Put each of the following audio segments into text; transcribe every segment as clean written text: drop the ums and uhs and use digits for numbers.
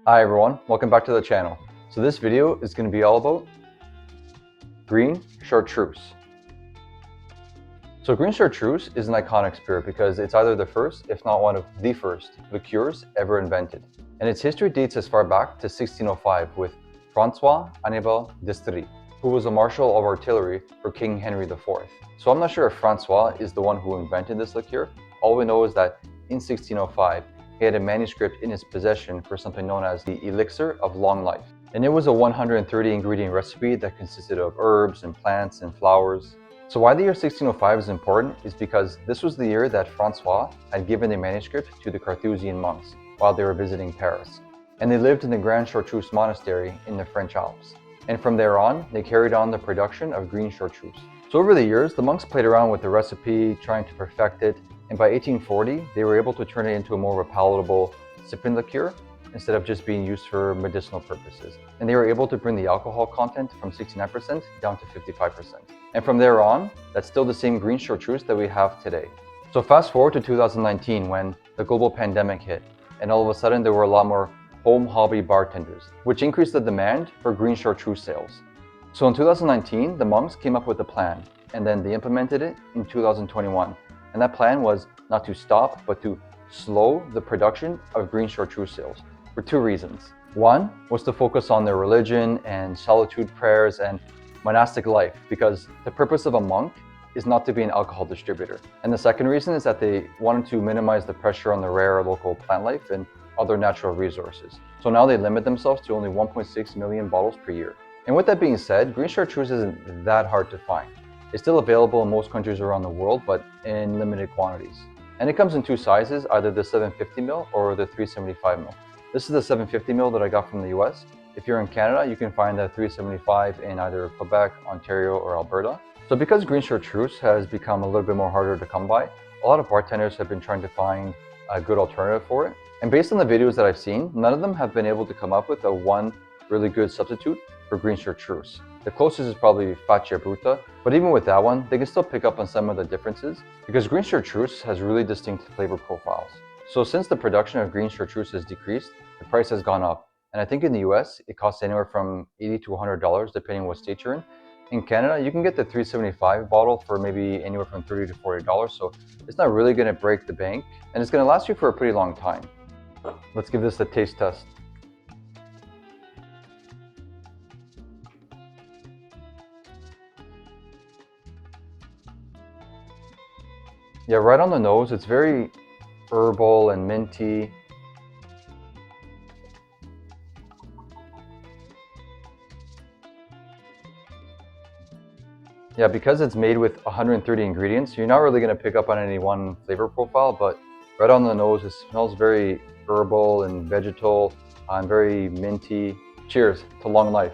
Hi everyone, welcome back to the channel. So this video is going to be all about Green Chartreuse. So Green Chartreuse is an iconic spirit because it's either the first, if not one of the first, liqueurs ever invented. And its history dates as far back to 1605 with Francois Annibal d'Estrees, who was a marshal of artillery for King Henry IV. So I'm not sure if Francois is the one who invented this liqueur. All we know is that in 1605, he had a manuscript in his possession for something known as the Elixir of Long Life. And it was a 130 ingredient recipe that consisted of herbs and plants and flowers. So why the year 1605 is important is because this was the year that Francois had given the manuscript to the Carthusian monks while they were visiting Paris. And they lived in the Green Chartreuse monastery in the French Alps. And from there on, they carried on the production of Green Chartreuse. So over the years, the monks played around with the recipe, trying to perfect it, and by 1840, they were able to turn it into a more palatable sipping liqueur instead of just being used for medicinal purposes. And they were able to bring the alcohol content from 69% down to 55%. And from there on, that's still the same Green Chartreuse that we have today. So fast forward to 2019 when the global pandemic hit, and all of a sudden there were a lot more home hobby bartenders, which increased the demand for Green Chartreuse sales. So in 2019, the monks came up with a plan, and then they implemented it in 2021. And that plan was not to stop, but to slow the production of Green Chartreuse sales for two reasons. One was to focus on their religion and solitude prayers and monastic life, because the purpose of a monk is not to be an alcohol distributor. And the second reason is that they wanted to minimize the pressure on the rare local plant life and other natural resources. So now they limit themselves to only 1.6 million bottles per year. And with that being said, Green Chartreuse isn't that hard to find. It's still available in most countries around the world, but in limited quantities. And it comes in two sizes, either the 750ml or the 375ml. This is the 750ml that I got from the US. If you're in Canada, you can find the 375 in either Quebec, Ontario, or Alberta. So because Green Chartreuse has become a little bit more harder to come by, a lot of bartenders have been trying to find a good alternative for it. And based on the videos that I've seen, none of them have been able to come up with a one really good substitute for Green Chartreuse. The closest is probably Faccia Bruta, but even with that one, they can still pick up on some of the differences because Green Chartreuse has really distinct flavor profiles. So since the production of Green Chartreuse has decreased, the price has gone up. And I think in the US, it costs anywhere from $80 to $100 depending on what state you're in. In Canada, you can get the 375 bottle for maybe anywhere from $30 to $40, so it's not really going to break the bank, and it's going to last you for a pretty long time. Let's give this a taste test. Yeah, right on the nose, it's very herbal and minty. Yeah, because it's made with 130 ingredients, you're not really going to pick up on any one flavor profile, but right on the nose, it smells very herbal and vegetal and very minty. Cheers to long life.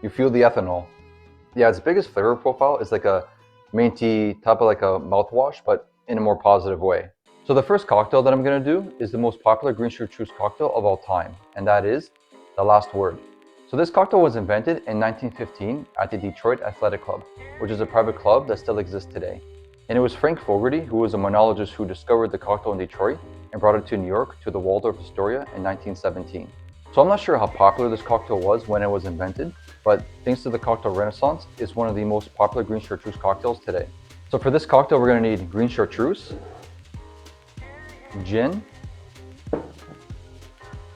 You feel the ethanol. Yeah, its biggest flavor profile is like a minty type of like a mouthwash, but in a more positive way. So the first cocktail that I'm going to do is the most popular Green Chartreuse cocktail of all time, and that is The Last Word. So this cocktail was invented in 1915 at the Detroit Athletic Club, which is a private club that still exists today. And it was Frank Fogarty, who was a monologist who discovered the cocktail in Detroit and brought it to New York to the Waldorf Astoria in 1917. So I'm not sure how popular this cocktail was when it was invented, but thanks to the cocktail renaissance, it's one of the most popular Green Chartreuse cocktails today. So for this cocktail, we're going to need Green Chartreuse, gin,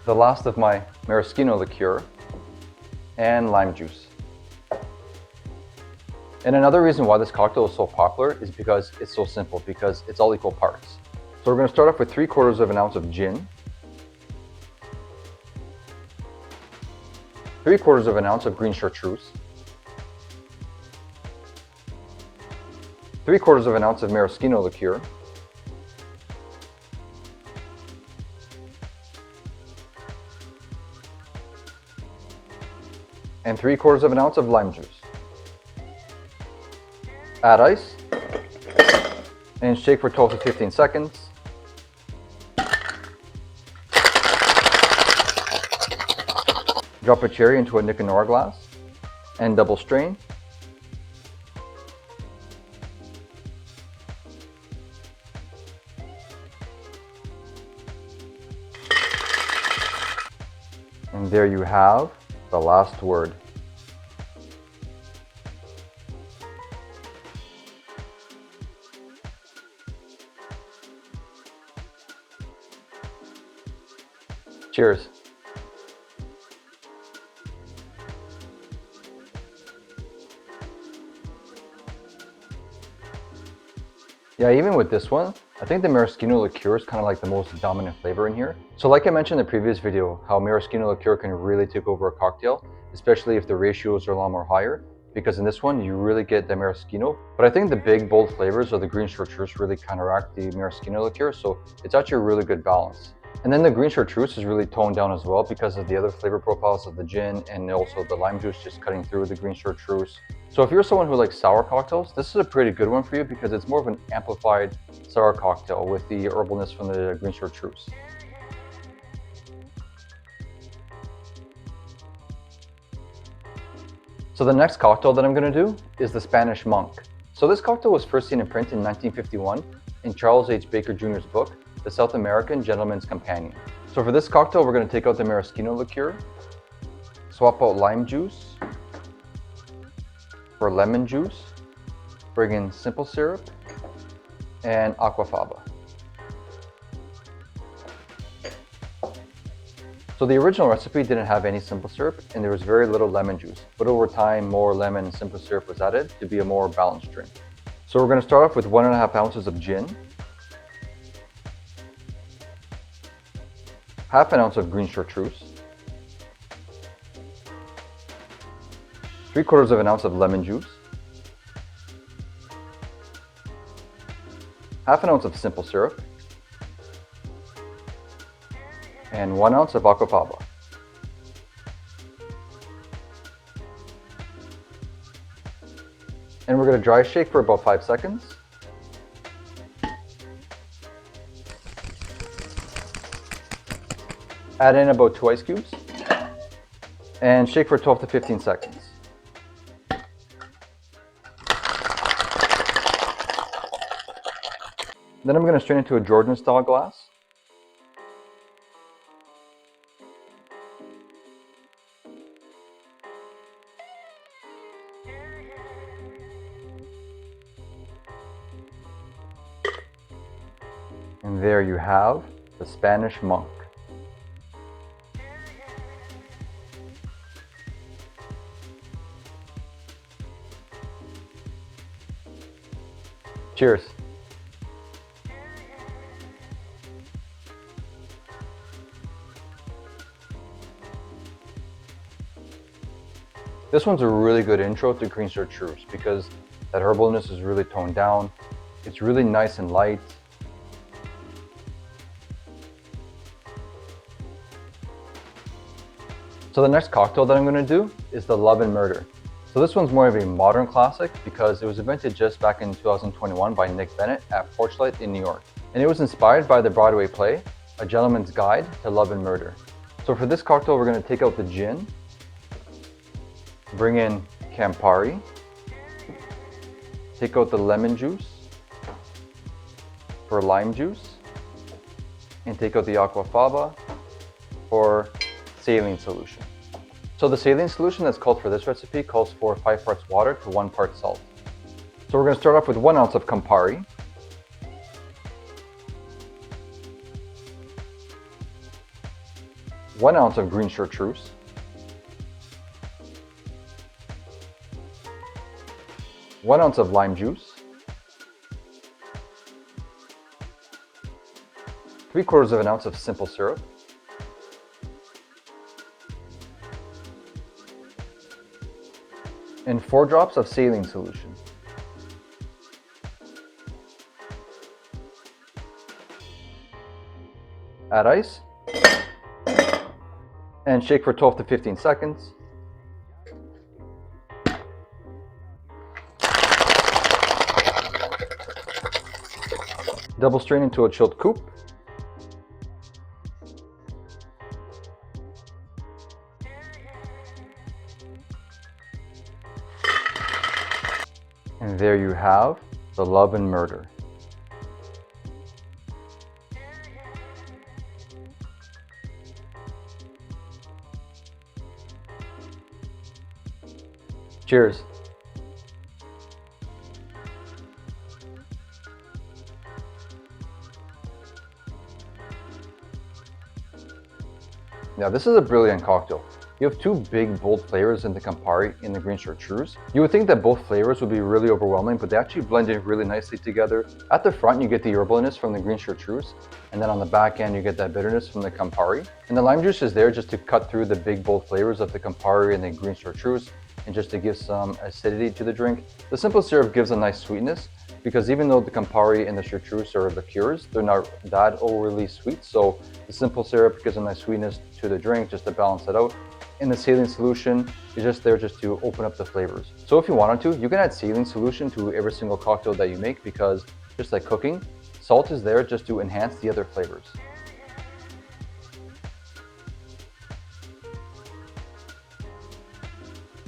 the last of my Maraschino Liqueur, and lime juice. And another reason why this cocktail is so popular is because it's so simple, because it's all equal parts. So we're going to start off with 3/4 of an ounce of gin, 3/4 of an ounce of Green Chartreuse, 3/4 of an ounce of Maraschino Liqueur, and 3/4 of an ounce of lime juice. Add ice and shake for 12 to 15 seconds. Drop a cherry into a Nicanor glass and double strain. And there you have the last word. Cheers. Yeah, even with this one, I think the Maraschino Liqueur is kind of like the most dominant flavor in here. So like I mentioned in the previous video, how Maraschino Liqueur can really take over a cocktail, especially if the ratios are a lot more higher, because in this one, you really get the Maraschino. But I think the big, bold flavors of the Green Chartreuse really counteract the Maraschino Liqueur, so it's actually a really good balance. And then the Green Chartreuse is really toned down as well because of the other flavor profiles of the gin and also the lime juice just cutting through the Green Chartreuse. So if you're someone who likes sour cocktails, this is a pretty good one for you because it's more of an amplified sour cocktail with the herbalness from the Green Chartreuse. So the next cocktail that I'm going to do is the Spanish Monk. So this cocktail was first seen in print in 1951 in Charles H. Baker Jr.'s book, The South American Gentleman's Companion. So for this cocktail, we're going to take out the Maraschino Liqueur, swap out lime juice for lemon juice, bring in simple syrup, and Aquafaba. So the original recipe didn't have any simple syrup and there was very little lemon juice, but over time more lemon and simple syrup was added to be a more balanced drink. So we're going to start off with 1.5 ounces of gin, half an ounce of Green Chartreuse, 3/4 of an ounce of lemon juice, half an ounce of simple syrup, and 1 ounce of Aquafaba. And we're going to dry shake for about 5 seconds. Add in about 2 ice cubes and shake for 12 to 15 seconds. Then I'm going to strain into a Jordan style glass. And there you have the Spanish Monk. Cheers. This one's a really good intro to Green Chartreuse because that herbalness is really toned down. It's really nice and light. So the next cocktail that I'm going to do is the Love and Murder. So this one's more of a modern classic because it was invented just back in 2021 by Nick Bennett at Porchlight in New York. And it was inspired by the Broadway play, A Gentleman's Guide to Love and Murder. So for this cocktail, we're going to take out the gin, bring in Campari, take out the lemon juice for lime juice, and take out the Aquafaba for saline solution. So the saline solution that's called for this recipe calls for 5 parts water to 1 part salt. So we're going to start off with 1 ounce of Campari, 1 ounce of Green Chartreuse, 1 ounce of lime juice, 3/4 of an ounce of simple syrup, and 4 drops of saline solution. Add ice and shake for 12 to 15 seconds. Double strain into a chilled coupe. And there you have the Love and Murder. Cheers. Now this is a brilliant cocktail. You have two big, bold flavors in the Campari and the Green Chartreuse. You would think that both flavors would be really overwhelming, but they actually blend in really nicely together. At the front, you get the herbal-ness from the Green Chartreuse, and then on the back end, you get that bitterness from the Campari. And the lime juice is there just to cut through the big, bold flavors of the Campari and the Green Chartreuse, and just to give some acidity to the drink. The simple syrup gives a nice sweetness, because even though the Campari and the Chartreuse are liqueurs, they're not that overly sweet, so the simple syrup gives a nice sweetness to the drink just to balance it out. And the saline solution is just there just to open up the flavors. So if you wanted to, you can add saline solution to every single cocktail that you make, because just like cooking, salt is there just to enhance the other flavors.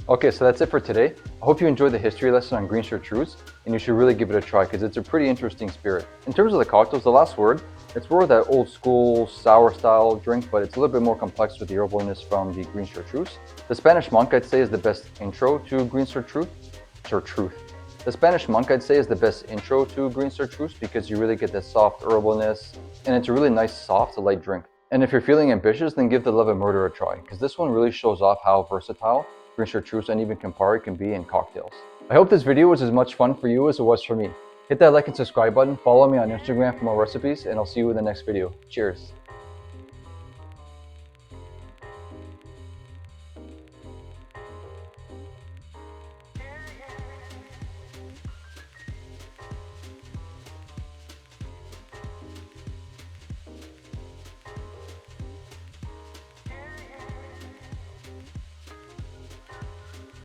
Okay, so that's it for today. I hope you enjoyed the history lesson on Green Chartreuse, and you should really give it a try because it's a pretty interesting spirit. In terms of the cocktails, the last word, it's more of that old school sour style drink, but it's a little bit more complex with the herbalness from the Green Chartreuse. The Spanish Monk, I'd say, is the best intro to Green Chartreuse. The Spanish Monk, I'd say, is the best intro to Green Chartreuse because you really get that soft herbalness, and it's a really nice, soft, light drink. And if you're feeling ambitious, then give the Love and Murder a try, because this one really shows off how versatile Green Chartreuse and even Campari can be in cocktails. I hope this video was as much fun for you as it was for me. Hit that like and subscribe button, follow me on Instagram for more recipes, and I'll see you in the next video. Cheers!